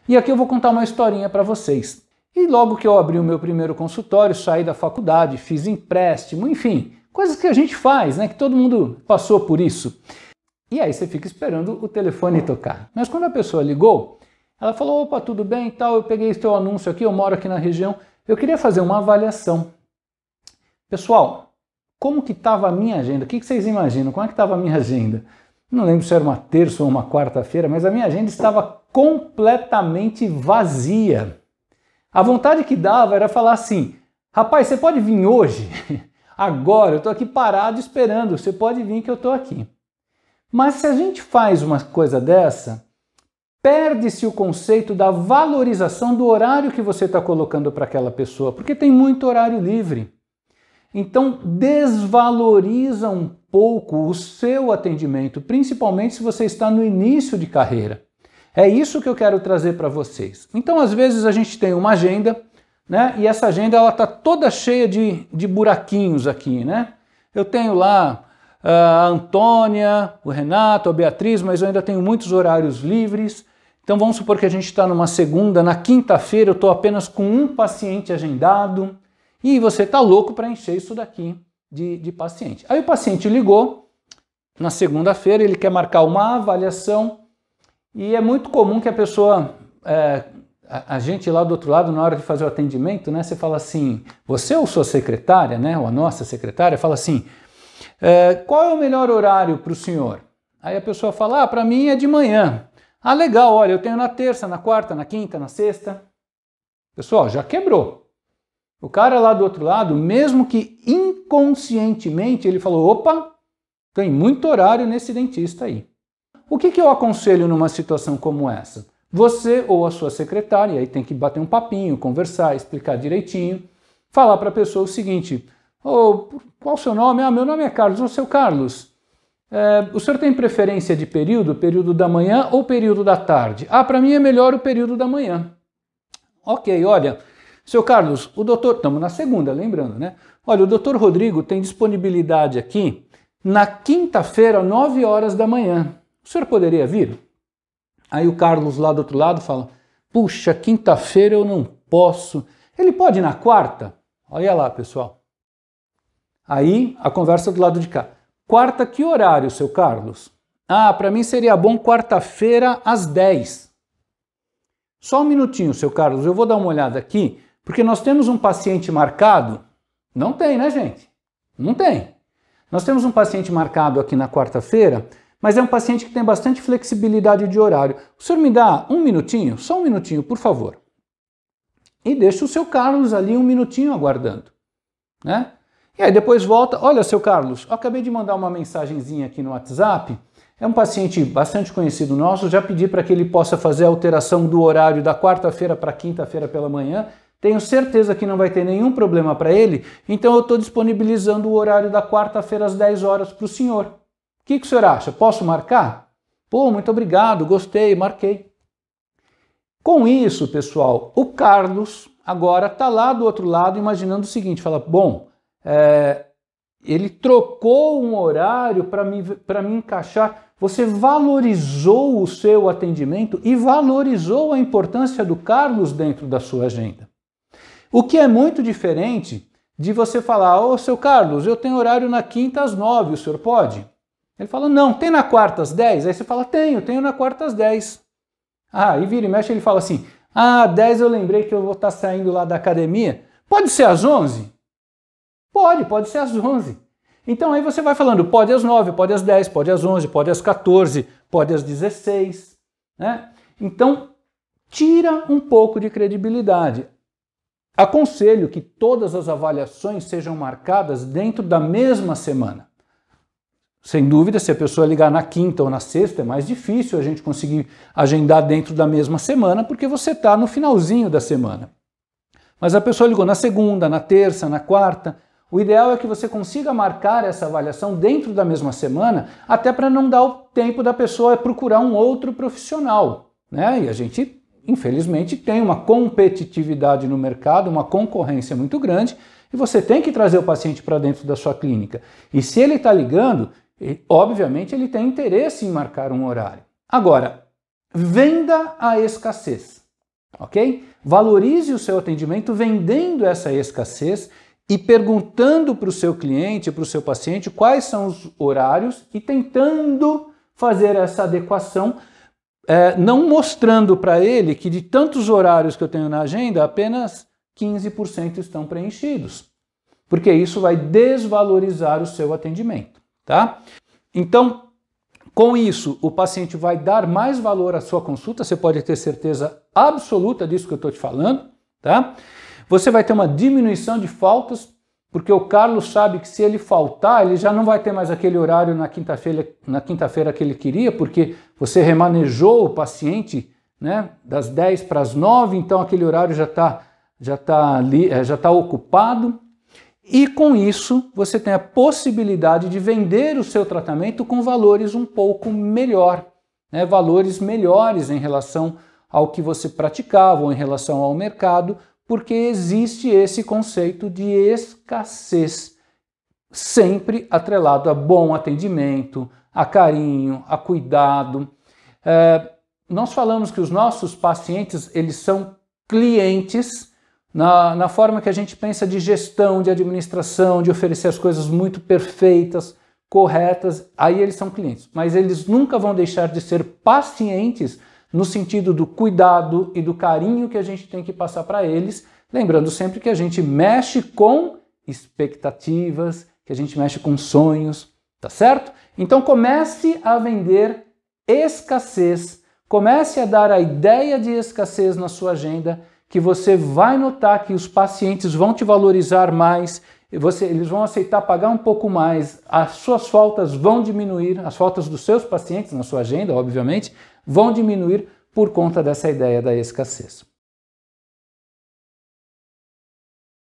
E aqui eu vou contar uma historinha para vocês. E logo que eu abri o meu primeiro consultório, saí da faculdade, fiz empréstimo, enfim, coisas que a gente faz, né? Que todo mundo passou por isso. E aí você fica esperando o telefone tocar. Mas quando a pessoa ligou, ela falou, opa, tudo bem e tal, eu peguei esse teu anúncio aqui, eu moro aqui na região, eu queria fazer uma avaliação. Pessoal, como que estava a minha agenda? O que vocês imaginam? Como é que estava a minha agenda? Não lembro se era uma terça ou uma quarta-feira, mas a minha agenda estava completamente vazia. A vontade que dava era falar assim, rapaz, você pode vir hoje? Agora, eu estou aqui parado esperando, você pode vir que eu estou aqui. Mas se a gente faz uma coisa dessa, perde-se o conceito da valorização do horário que você está colocando para aquela pessoa, porque tem muito horário livre. Então, desvaloriza um pouco o seu atendimento, principalmente se você está no início de carreira. É isso que eu quero trazer para vocês. Então, às vezes, a gente tem uma agenda, né? E essa agenda está toda cheia de buraquinhos aqui, né? Eu tenho lá a Antônia, o Renato, a Beatriz, mas eu ainda tenho muitos horários livres. Então vamos supor que a gente está numa segunda, na quinta-feira eu estou apenas com um paciente agendado e você está louco para encher isso daqui de paciente. Aí o paciente ligou na segunda-feira, ele quer marcar uma avaliação e é muito comum que a pessoa, a gente lá do outro lado, na hora de fazer o atendimento, né, você fala assim, você ou sua secretária, né, ou a nossa secretária, fala assim, qual é o melhor horário para o senhor? Aí a pessoa fala, para mim é de manhã. Ah, legal, olha, eu tenho na terça, na quarta, na quinta, na sexta. Pessoal, já quebrou. O cara lá do outro lado, mesmo que inconscientemente, ele falou, opa, tem muito horário nesse dentista aí. O que eu aconselho numa situação como essa? Você ou a sua secretária, aí tem que bater um papinho, conversar, explicar direitinho, falar para a pessoa o seguinte, qual o seu nome? Ah, meu nome é Carlos. O seu Carlos, o senhor tem preferência de período da manhã ou período da tarde? Ah, para mim é melhor o período da manhã. Ok, olha, seu Carlos, o doutor, estamos na segunda, lembrando, né? Olha, o doutor Rodrigo tem disponibilidade aqui na quinta-feira, 9 horas da manhã. O senhor poderia vir? Aí o Carlos lá do outro lado fala, puxa, quinta-feira eu não posso. Ele pode ir na quarta? Olha lá, pessoal. Aí a conversa do lado de cá. Quarta, que horário, seu Carlos? Ah, para mim seria bom quarta-feira às 10. Só um minutinho, seu Carlos, eu vou dar uma olhada aqui, porque nós temos um paciente marcado. Não tem, né, gente? Não tem. Nós temos um paciente marcado aqui na quarta-feira, mas é um paciente que tem bastante flexibilidade de horário. O senhor me dá um minutinho? Só um minutinho, por favor. E deixa o seu Carlos ali um minutinho aguardando, né? E aí depois volta, olha, seu Carlos, eu acabei de mandar uma mensagenzinha aqui no WhatsApp, é um paciente bastante conhecido nosso, já pedi para que ele possa fazer a alteração do horário da quarta-feira para quinta-feira pela manhã, tenho certeza que não vai ter nenhum problema para ele, então eu estou disponibilizando o horário da quarta-feira às 10 horas para o senhor. O que o senhor acha? Posso marcar? Pô, muito obrigado, gostei, marquei. Com isso, pessoal, o Carlos agora está lá do outro lado imaginando o seguinte, fala, bom, ele trocou um horário para me encaixar. Você valorizou o seu atendimento e valorizou a importância do Carlos dentro da sua agenda. O que é muito diferente de você falar, ô seu Carlos, eu tenho horário na quinta às 9, o senhor pode? Ele fala, não, tem na quarta às 10? Aí você fala, tenho na quarta às 10. Ah, e vira e mexe ele fala assim, 10 eu lembrei que eu vou estar saindo lá da academia. Pode ser às 11? Pode ser às 11. Então aí você vai falando, pode às 9, pode às 10, pode às 11, pode às 14, pode às 16. Né? Então, tira um pouco de credibilidade. Aconselho que todas as avaliações sejam marcadas dentro da mesma semana. Sem dúvida, se a pessoa ligar na quinta ou na sexta, é mais difícil a gente conseguir agendar dentro da mesma semana, porque você está no finalzinho da semana. Mas a pessoa ligou na segunda, na terça, na quarta. O ideal é que você consiga marcar essa avaliação dentro da mesma semana, até para não dar o tempo da pessoa procurar um outro profissional, né? E a gente, infelizmente, tem uma competitividade no mercado, uma concorrência muito grande, e você tem que trazer o paciente para dentro da sua clínica. E se ele está ligando, obviamente ele tem interesse em marcar um horário. Agora, venda a escassez. ok? Valorize o seu atendimento vendendo essa escassez e perguntando para o seu cliente, para o seu paciente, quais são os horários e tentando fazer essa adequação, não mostrando para ele que de tantos horários que eu tenho na agenda, apenas 15% estão preenchidos, porque isso vai desvalorizar o seu atendimento, tá? Então, com isso, o paciente vai dar mais valor à sua consulta, você pode ter certeza absoluta disso que eu estou te falando, tá? Você vai ter uma diminuição de faltas, porque o Carlos sabe que se ele faltar, ele já não vai ter mais aquele horário na quinta-feira que ele queria, porque você remanejou o paciente, né, das 10 para as 9, então aquele horário já tá ocupado. E com isso, você tem a possibilidade de vender o seu tratamento com valores um pouco melhor, né, valores melhores em relação ao que você praticava ou em relação ao mercado, porque existe esse conceito de escassez, sempre atrelado a bom atendimento, a carinho, a cuidado. Nós falamos que os nossos pacientes, eles são clientes na forma que a gente pensa de gestão, de administração, de oferecer as coisas muito perfeitas, corretas, aí eles são clientes. Mas eles nunca vão deixar de ser pacientes no sentido do cuidado e do carinho que a gente tem que passar para eles, lembrando sempre que a gente mexe com expectativas, que a gente mexe com sonhos, tá certo? Então comece a vender escassez, comece a dar a ideia de escassez na sua agenda, que você vai notar que os pacientes vão te valorizar mais, eles vão aceitar pagar um pouco mais, as suas faltas vão diminuir, as faltas dos seus pacientes na sua agenda, obviamente, vão diminuir por conta dessa ideia da escassez.